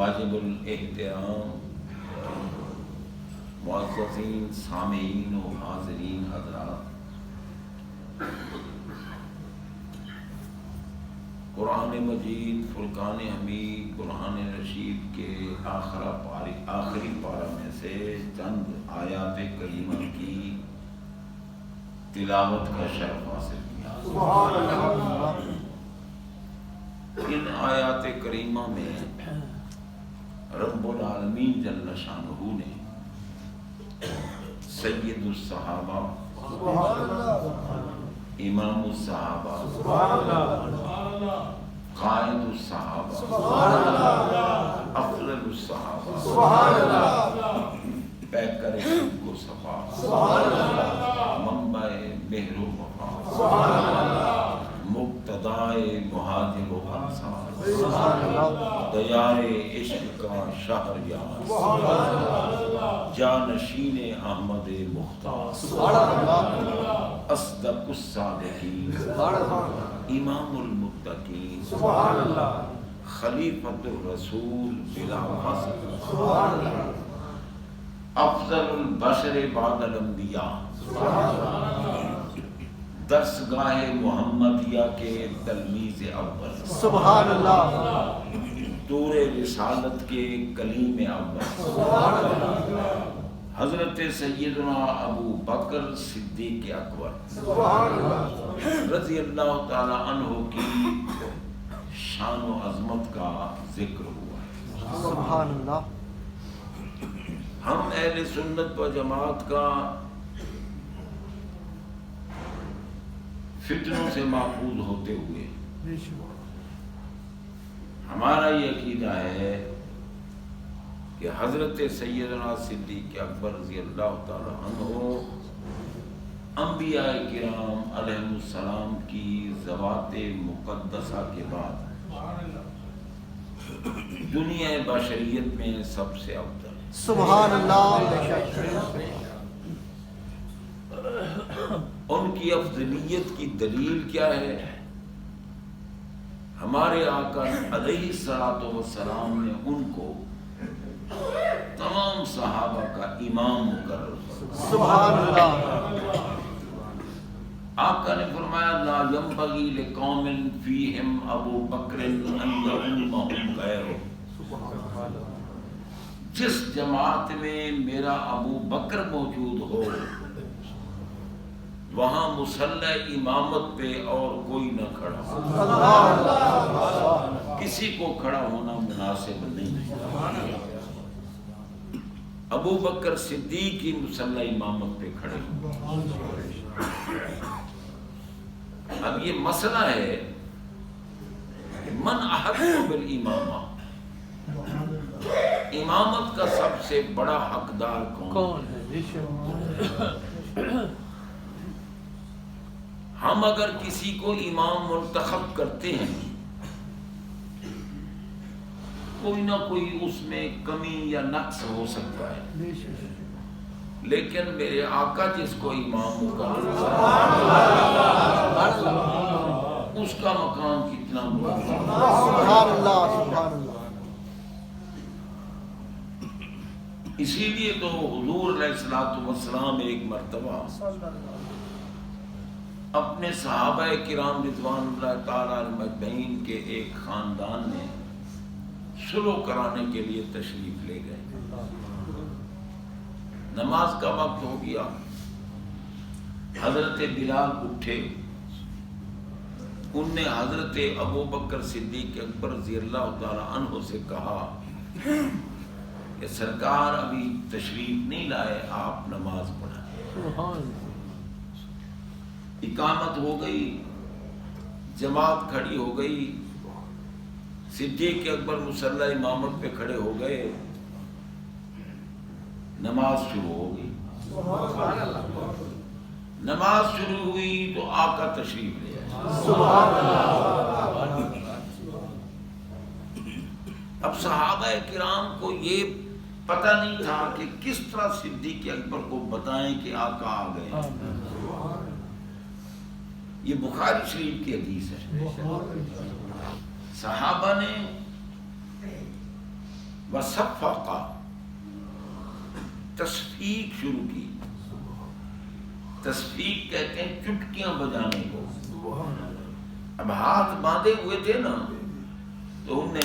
واجب الاحترام معززین سامعین و حاضرین حضرات، قرآن مجید فرقان حمید برہان رشید کے آخری پارہ میں سے چند آیات کریمہ کی تلاوت کا شرف حاصل کیا۔ ان آیات کریمہ میں رب العالمین جل شانہ نے سید الصحابہ، امام الصحابہ، قائد الصحابہ، افضل الصحابہ، پیکر شرک و صفا، منبع مہر و وفا، مقتدائے مہاجر و انصار، دیائے عشق کا شہریار، جانشین احمد مختار، اصدق الصادقین، امام المتقین، خلیفۃ الرسول بلا فصل، افضل البشر بعد الانبیاء، درسگاہ محمدیہ کے تلمیذ اول، سبحان اللہ، دور رسالت کے کلیم اول، حضرت سیدنا ابو بکر صدیق اکبر رضی اللہ تعالی عنہ کی شان و عظمت کا ذکر ہوا ہے۔ سبحان اللہ۔ ہم اہل سنت و جماعت کا فتنوں سے محفوظ ہوتے ہوئے ہمارا یہ عقیدہ ہے کہ حضرت سیدنا صدیق اکبر رضی اللہ تعالی عنہ انبیاء کرام علیہ السلام کی ذوات مقدسہ کے بعد دنیا بشریت میں سب سے افضل۔ سبحان اللہ۔ ان کی افضلیت کی دلیل کیا ہے؟ ہمارے آقا علیہ الصلوۃ والسلام نے ان کو تمام صحابہ کا امام مقرر کیا۔ سبحان اللہ۔ آقا نے فرمایا لا ينبغي لقوم فیہم ابو بکر ان یؤمہم غیرہ، جس جماعت میں میرا ابو بکر موجود ہو وہاں مصلی امامت پہ اور کوئی نہ کھڑا ہو، کسی کو کھڑا ہونا مناسب نہیں۔ ابو بکر صدیق کی مصلی امامت پہ کھڑے۔ اب یہ مسئلہ ہے کہ من احق بالامامہ، امامت کا سب سے بڑا حقدار کون ہے؟ ہم اگر کسی کو امام منتخب کرتے ہیں کوئی نہ کوئی اس میں کمی یا نقص ہو سکتا ہے، لیکن میرے آقا جس کو امام مقرر اس کا مقام کتنا بلند ہے۔ سبحان اللہ، سبحان اللہ۔ اسی لیے تو حضور علیہ الصلوۃ والسلام ایک مرتبہ اپنے صحابہ کرام رضوان اللہ تعالیٰ اجمعین کے ایک خاندان میں صلح کرانے کے لیے تشریف لے گئے۔ نماز کا وقت ہو گیا، حضرت بلال اٹھے، ان نے حضرت ابو بکر صدیق اکبر رضی اللہ تعالی عنہ سے کہا کہ سرکار ابھی تشریف نہیں لائے، آپ نماز پڑھائیں۔ اقامت ہو گئی، جماعت کھڑی ہو گئی، صدیق اکبر مصلی امامت پہ کھڑے ہو گئے، نماز شروع ہو گئی۔ نماز شروع ہوئی تو آقا تشریف لے آئے۔ اب صحابہ کرام کو یہ پتہ نہیں تھا کہ کس طرح صدیق اکبر کو بتائیں کہ آقا آ گئے۔ یہ بخاری شریف کی حدیث ہے۔ صحابہ نے وصفقہ، تصفیق شروع کی. تصفیق کہتے ہیں چٹکیاں بجانے کو. اب ہاتھ باندھے ہوئے تھے نا تو ہم نے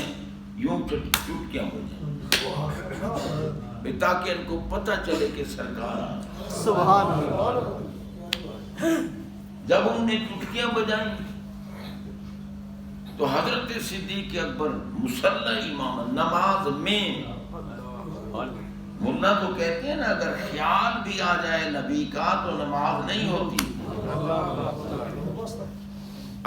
یوں چٹکیاں بجائیں تاکہ ان کو پتہ چلے کہ سرکار آ رہا. سبحان اللہ. جب ہم نے چٹکیاں بجائیں تو حضرت صدیق اکبر مصلی امام نماز میں، ملا تو کہتے ہیں نا اگر خیال بھی آ جائے نبی کا تو نماز نہیں ہوتی.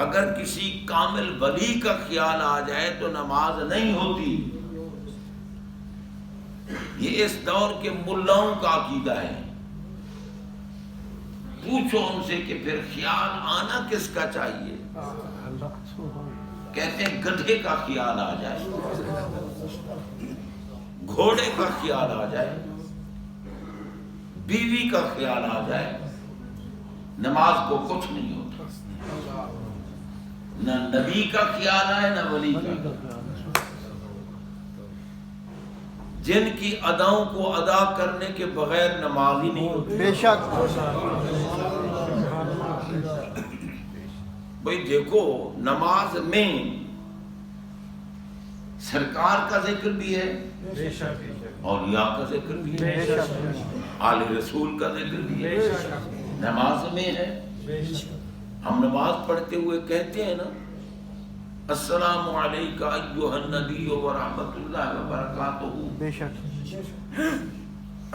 اگر کسی کامل ولی کا خیال آ جائے تو نماز نہیں ہوتی. یہ اس دور کے ملاؤں کا عقیدہ ہے. پوچھو ان سے کہ پھر خیال آنا کس کا چاہیے؟ کہتے ہیں گدھے کا خیال آ جائے، گھوڑے کا خیال آ جائے، بیوی کا خیال آ جائے، نماز کو کچھ نہیں ہوتا. نہ نبی کا خیال آئے نہ ولی کا. جن کی اداؤں کو ادا کرنے کے بغیر نماز ہی نہیں ہوتی. بے شک. بھئی دیکھو نماز میں سرکار کا ذکر بھی ہے، اولیاء کا ذکر بھی ہے، آل رسول کا ذکر بھی ہے، نماز میں ہے. ہم نماز پڑھتے ہوئے کہتے ہیں نا السلام علیکہ ایھا النبی ورحمۃ اللہ وبرکاتہ. بے شک.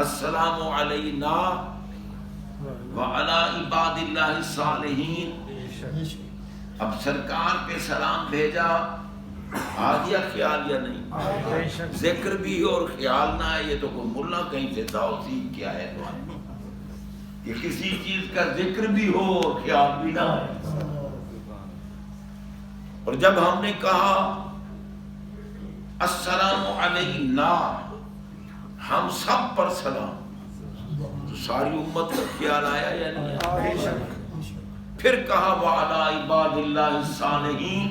السلام علینا وعلی عباد اللہ الصالحین. اب سرکار پہ سلام بھیجا، آ گیا خیال یا نہیں؟ ذکر بھی ہو اور خیال نہ ہے، یہ تو کوئی ملا کہیں سے توصیف کیا ہے تو کہ کسی چیز کا ذکر بھی ہو اور خیال بھی نہ ہے. اور جب ہم نے کہا السلام علینا، ہم سب پر سلام، تو ساری امت کا خیال آیا یا نہیں آیا؟ پھر کہا وعلی عباد اللہ الصالحین،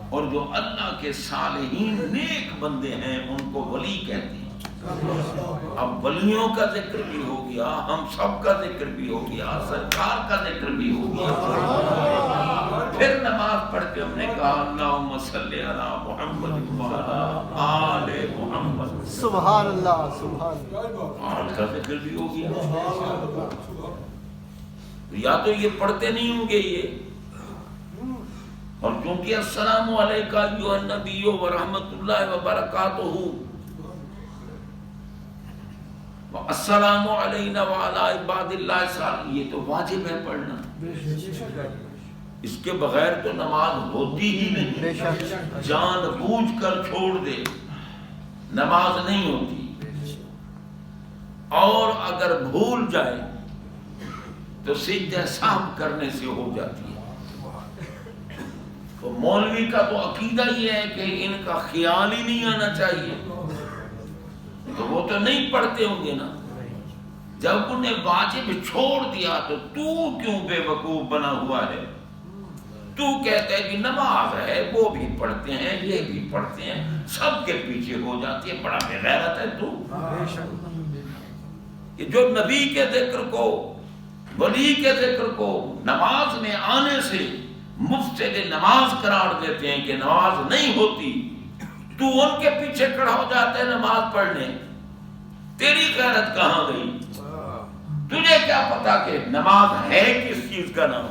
اور جو اللہ کے صالحین نیک بندے ہیں ان کو ولی کہتے ہیں. اب ولیوں کا ذکر بھی ہو گیا، ہم سب کا ذکر بھی ہو گیا، سرکار کا ذکر بھی ہو گیا. پھر نماز پڑھ کے ہم نے کہا اللہم صلی علی محمد وعلی آل محمد. سبحان اللہ. سبحان اللہ. آل کا ذکر بھی ہو گیا. یا تو یہ پڑھتے نہیں ہوں گے یہ، اور کیونکہ السلام علیکہ ایھا النبی ورحمۃ اللہ وبرکاتہ، السلام علینا وعلی عباد اللہ الصالحین، یہ تو واجب ہے پڑھنا. اس کے بغیر تو نماز ہوتی ہی نہیں. جان بوجھ کر چھوڑ دے نماز نہیں ہوتی. اور اگر بھول جائے تو سجدہ سہو کرنے سے ہو جاتی ہے. تو مولوی کا تو عقیدہ یہ ہے کہ ان کا خیال ہی نہیں آنا چاہیے، تو وہ تو نہیں پڑھتے ہوں گے نا. جب انہیں واجب چھوڑ دیا تو کیوں بے وقوف بنا ہوا ہے؟ تو کہتا ہے کہ نماز ہے، وہ بھی پڑھتے ہیں، یہ بھی پڑھتے ہیں، سب کے پیچھے ہو جاتی ہے. بڑا بے غیرت ہے تو. کہ جو نبی کے ذکر کو، ولی کے ذکر کو نماز میں آنے سے مفسد نماز قرار دیتے ہیں کہ نماز نہیں ہوتی، تو ان کے پیچھے کھڑا ہو جاتا ہے نماز پڑھنے. تیری غیرت کہاں گئی؟ تجھے کیا پتا کہ نماز ہے کس چیز کا نام؟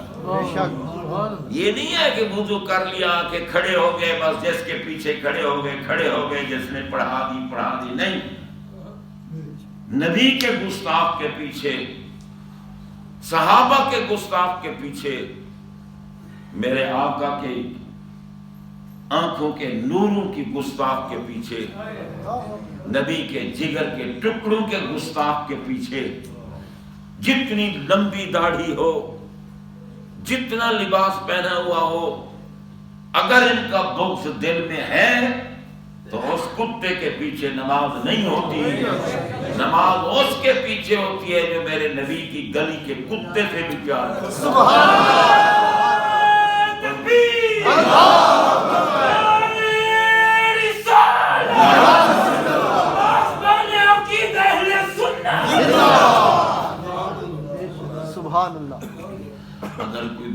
یہ نہیں ہے کہ وضو کر لیا کہ کھڑے ہو گئے، بس جس کے پیچھے کھڑے ہو گئے، جس نے پڑھا دی. نہیں، نبی کے گستاخ کے پیچھے، صحابہ کے گستاخ کے پیچھے، میرے آقا کے آنکھوں کے نوروں کی گستاخ کے پیچھے، نبی کے جگر کے ٹکڑوں کے گستاخ کے پیچھے، جتنی لمبی داڑھی ہو، جتنا لباس پہنا ہوا ہو، اگر ان کا بغض دل میں ہے تو اس کتے کے پیچھے نماز نہیں ہوتی. نماز اس کے پیچھے ہوتی ہے جو میرے نبی کی گلی کے کتے سے بھی پیار کرتا ہے. سبحان اللہ.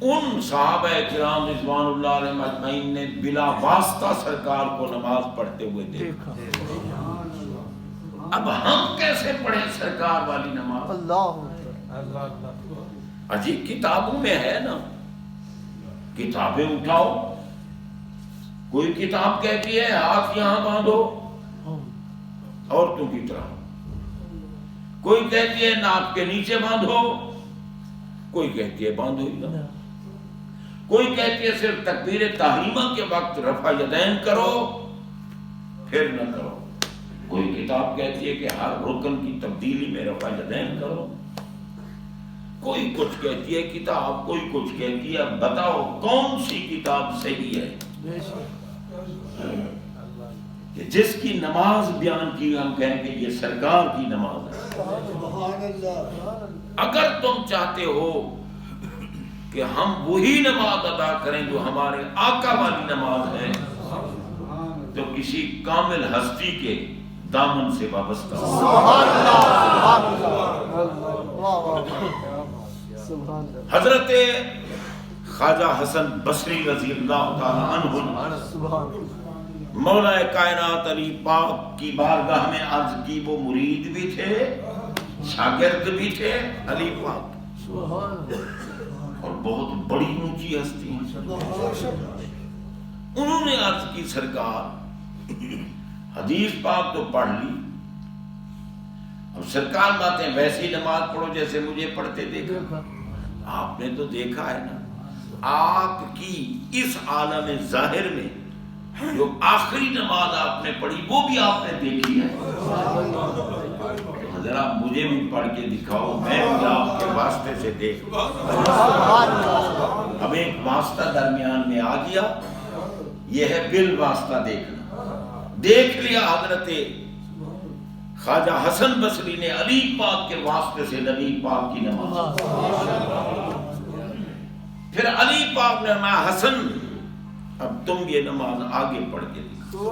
ان صحابہ کرام رضوان اللہ علیہم اجمعین نے بلا واسطہ سرکار کو نماز پڑھتے ہوئے دیکھا. اب ہم کیسے پڑھیں سرکار والی نماز؟ اللہ اجی کتابوں میں ہے نا، کتابیں اٹھاؤ. کوئی کتاب کہتی ہے ہاتھ یہاں باندھو عورتوں کی طرح، کوئی کہتی ہے ناک کے نیچے باندھو، کوئی کہتی ہے باندھو ہی نہ، کوئی کہتی ہے صرف تکبیر تحریمہ کے وقت رفع یدین کرو پھر نہ کرو، کوئی کتاب کہتی ہے کہ ہر رکن کی تبدیلی میں رفع یدین کرو، کوئی کچھ کہتی ہے کتاب، کوئی کچھ کہتی ہے. بتاؤ کون سی کتاب صحیح ہے کہ جس کی نماز بیان کی ہم کہیں کہ یہ سرکار کی نماز ہے؟ اگر تم چاہتے ہو کہ ہم وہی نماز ادا کریں جو ہمارے آقا والی نماز ہے تو کسی کامل ہستی کے دامن سے وابستہ ہو. حضرت خواجہ حسن بصری رضی اللہ تعالی عنہ مولا کائنات علی پاک کی بارگاہ میں عرض کی. وہ مرید بھی تھے، شاگرد بھی تھے علی پاک، اور بہت بڑی اونچی ہستی ہیں. انہوں نے عرض کی سرکار حدیث پاک تو پڑھ لی، اب سرکار باتیں ویسی نماز پڑھو جیسے مجھے پڑھتے دیکھا. آپ نے تو دیکھا ہے نا، آپ کی اس عالم ظاہر میں جو آخری نماز آپ نے پڑھی وہ بھی آپ نے دیکھی ہے. ذرا مجھے بھی پڑھ کے دکھاؤ، میں بھی آپ کے واسطے سے دیکھوں. اب ایک واسطہ درمیان میں آ گیا، یہ ہے بالواسطہ دیکھنا. دیکھ لیا حضرت خواجہ حسن بصری نے علی پاک کے واسطے سے نبی پاک کی نماز. پھر علی پاک نے کہا حسن اب تم یہ نماز آگے پڑھ کے دکھاؤ.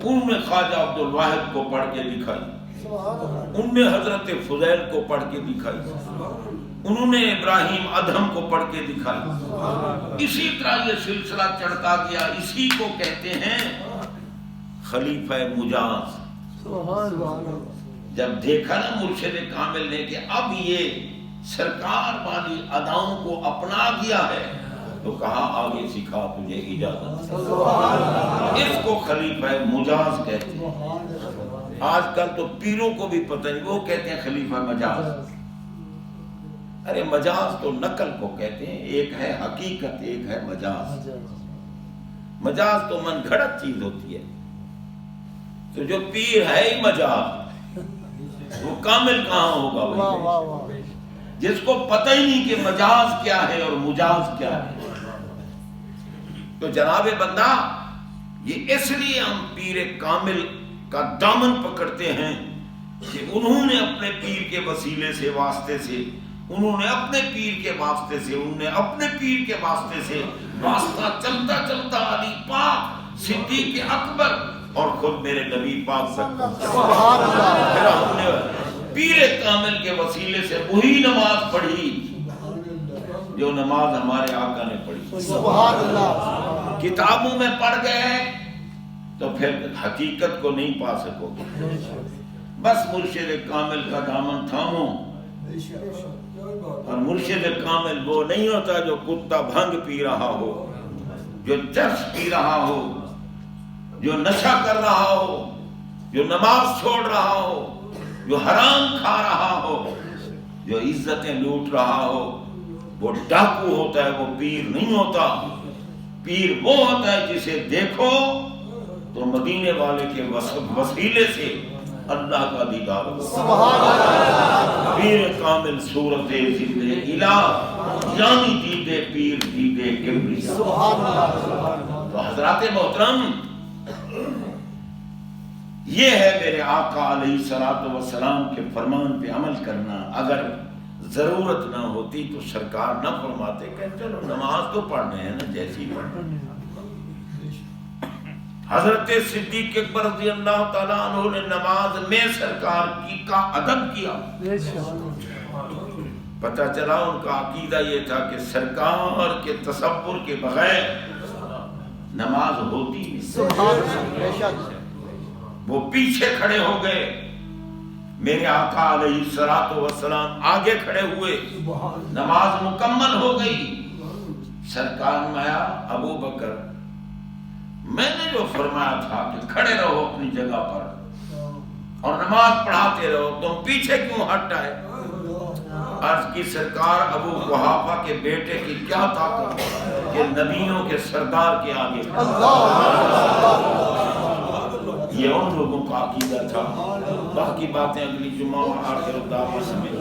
انہوں نے خواجہ عبد الواحد کو پڑھ کے دکھائی، انہوں نے حضرت فضیل کو پڑھ کے دکھائی، انہوں نے ابراہیم ادہم کو پڑھ کے دکھائی. اسی طرح یہ سلسلہ چڑھتا گیا. اسی کو کہتے ہیں خلیفہ مجاز. جب دیکھا نا مرشد کامل نے کہ اب یہ سرکار والی اداؤں کو اپنا گیا ہے تو کہا آگے سکھا تجھے اجازت. اس کو خلیفہ مجاز کہتے ہیں. آج کل تو پیروں کو بھی پتہ نہیں، وہ کہتے ہیں خلیفہ مجاز. ارے مجاز تو نقل کو کہتے ہیں، ایک ہے حقیقت ایک ہے مجاز. مجاز تو من گھڑت چیز ہوتی ہے. تو جو پیر ہے ہی مجاز، وہ کامل کہاں ہوگا؟ جس کو پتہ ہی نہیں کہ مجاز کیا ہے اور مجاز کیا ہے. تو جناب بندہ یہ اس لیے ہم پیر کامل کا دامن پکڑتے ہیں کہ انہوں نے اپنے پیر کے وسیلے سے واسطے سے، انہوں نے اپنے پیر کے واسطے سے، انہوں نے اپنے پیر کے واسطے سے واسطہ چلتا چلتا علی پاک، صدیق اکبر اور خود میرے نبی پاک تک پھر ہم نے پیر کامل کے وسیلے سے وہی نماز پڑھی جو نماز ہمارے آقا نے پڑھی. سبحان اللہ. کتابوں میں پڑھ گئے تو پھر حقیقت کو نہیں پا سکو گے. بس مرشد کامل کا دامن تھامو. اور مرشد کامل وہ نہیں ہوتا جو کتا بھنگ پی رہا ہو، جو چرس پی رہا ہو، جو نشہ کر رہا ہو، جو نماز چھوڑ رہا ہو، جو حرام کھا رہا ہو، جو عزتیں لوٹ رہا ہو. وہ ڈاکو ہوتا ہے، وہ پیر نہیں ہوتا. پیر وہ ہوتا ہے جسے دیکھو تو مدینے والے کے وسیلے سے اللہ کا دیدار ہو. پیر کامل صورت زندے الہ یعنی دیدے پیر دیدے کبری. تو حضرات محترم یہ ہے میرے آقا علیہ الصلوۃ والسلام کے فرمان پہ عمل کرنا. اگر ضرورت نہ ہوتی تو سرکار نہ فرماتے کہ چلو نماز تو پڑھنے ہیں نا جیسی پڑھنے. حضرت صدیق اکبر رضی اللہ تعالیٰ عنہ نے نماز میں سرکار کی کا ادب کیا. پتہ چلا ان کا عقیدہ یہ تھا کہ سرکار کے تصور کے بغیر نماز ہوتی نہیں. سبحان اللہ بے شک. وہ پیچھے کھڑے ہو گئے، میرے آقا علیہ الصلوۃ والسلام آگے کھڑے ہوئے، نماز مکمل ہو گئی. سرکار میں آیا، ابو بکر میں نے جو فرمایا تھا کہ کھڑے رہو اپنی جگہ پر اور نماز پڑھاتے رہو، تم پیچھے کیوں ہٹ آئے؟ عرض کی سرکار ابو قحافہ کے بیٹے کی کیا طاقت کہ نبیوں کے سردار کے آگے یہ ان لوگوں کا عقیدہ تھا. باقی باتیں اگلی جمعہ آخر دعوت میں